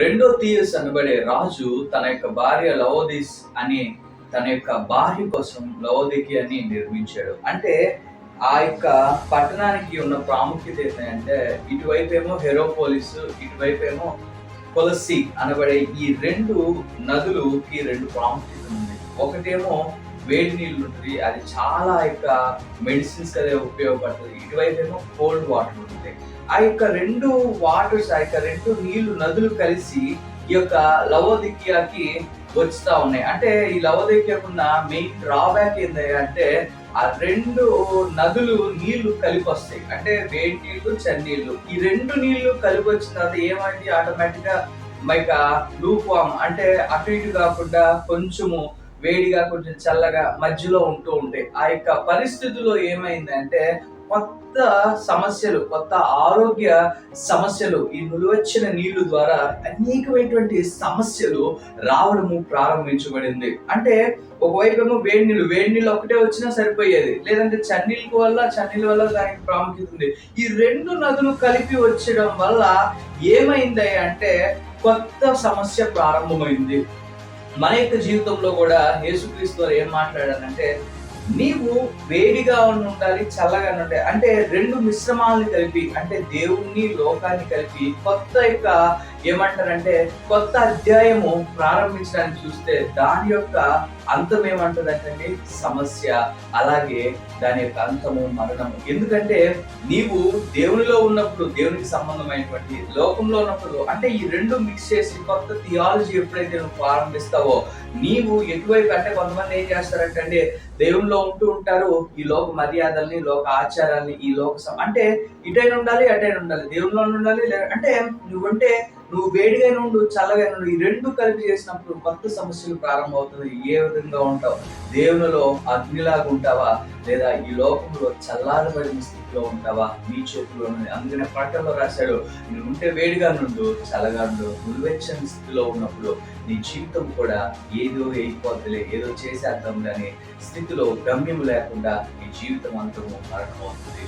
రెండో తీయస్ అనబడే రాజు తన యొక్క భార్య లవోదిస్ అని తన యొక్క భార్య కోసం లవోదికియాని నిర్మించాడు. అంటే ఆ యొక్క పట్టణానికి ఉన్న ప్రాముఖ్యత ఏంటంటే ఇటువైపు ఏమో హెరోపోలిస్, ఇటువైపు ఏమో కొలసి అనబడే ఈ రెండు నదులుకి రెండు ప్రాముఖ్యత ఉంది. ఒకటేమో వేడి నీళ్ళు ఉంటుంది, అది చాలా యొక్క మెడిసిన్స్ అదే ఉపయోగపడుతుంది. ఇటువైపు ఏమో కోల్డ్ వాటర్ ఉంటుంది. ఆ యొక్క రెండు వాటర్స్, ఆ యొక్క రెండు నీళ్లు నదులు కలిసి ఈ యొక్క లవోదికియాకి వస్తా ఉన్నాయి. అంటే ఈ లవోదికియాకున్న మెయిన్ డ్రాబ్యాక్ ఏంటంటే ఆ రెండు నదులు నీళ్లు కలిపి వస్తాయి. అంటే వేడి నీళ్లు, చన్నీళ్లు, ఈ రెండు నీళ్లు కలిపి వచ్చిన తర్వాత ఏమైంది, ఆటోమేటిక్ గా మైక లూప్ వామ్, అంటే అటు ఇటు కాకుండా కొంచెము వేడిగా కొంచెం చల్లగా మధ్యలో ఉంటూ ఉంటాయి. ఆ యొక్క పరిస్థితుల్లో ఏమైందంటే కొత్త సమస్యలు, కొత్త ఆరోగ్య సమస్యలు ఈ నులువచ్చిన నీళ్లు ద్వారా అనేకమైనటువంటి సమస్యలు రావడము ప్రారంభించబడింది. అంటే ఒకవైపు ఏమో వేడి నీళ్ళు ఒకటే వచ్చినా సరిపోయేది, లేదంటే చన్నీళ్ళ వల్ల దానికి ప్రాముఖ్యత ఉంది. ఈ రెండు నదులు కలిపి వచ్చడం వల్ల ఏమైంది అంటే కొత్త సమస్య ప్రారంభమైంది. మన యొక్క జీవితంలో కూడా యేసుక్రీస్తు వారు ఏం మాట్లాడారంటే, నీవు వేడిగా ఉండాలి, చల్లగా ఉండాలి. అంటే రెండు మిశ్రమాలను కలిపి, అంటే దేవుణ్ణి లోకాన్ని కలిపి కొత్త యొక్క ఏమంటారంటే కొత్త అధ్యాయము ప్రారంభించడానికి చూస్తే దాని యొక్క అంతం ఏమంటదంటే సమస్య, అలాగే దాని యొక్క అంతము మరణము. ఎందుకంటే నీవు దేవునిలో ఉన్నప్పుడు దేవునికి సంబంధమైనటువంటి, లోకంలో ఉన్నప్పుడు అంటే ఈ రెండు మిక్స్ చేసి కొత్త థియాలజీ ఎప్పుడైతే నువ్వు ప్రారంభిస్తావో నీవు ఎటువైపు, అంటే కొంతమంది ఏం చేస్తారంటే దేవునిలో ఉంటూ ఉంటారు, ఈ లోక మర్యాదల్ని, లోక ఆచారాల్ని, ఈ లోక అంటే ఇటైనా ఉండాలి, అటైనా ఉండాలి, దేవునిలో ఉండాలి. అంటే నువ్వు వేడిగా ఉండు, చల్లగా ఉండు, ఈ రెండు కలిపి చేసినప్పుడు కొత్త సమస్యలు ప్రారంభమవుతుంది. ఏ విధంగా ఉంటావు? దేవునిలో అగ్నిలాగా ఉంటావా, లేదా ఈ లోకంలో చల్లారబడిన స్థితిలో ఉంటావా? నీ చేతిలో ఉన్నది. అందుకనే ప్రకటనలో రాశాడు, నువ్వు ఉంటే వేడిగా నుండు, చల్లగా ఉండు. నువ్వెచ్చని స్థితిలో ఉన్నప్పుడు నీ జీవితం కూడా ఏదో అయిపోద్దులే, ఏదో చేసేద్దాం అనే స్థితిలో గమ్యం లేకుండా నీ జీవితం అంతము మరణమవుతుంది.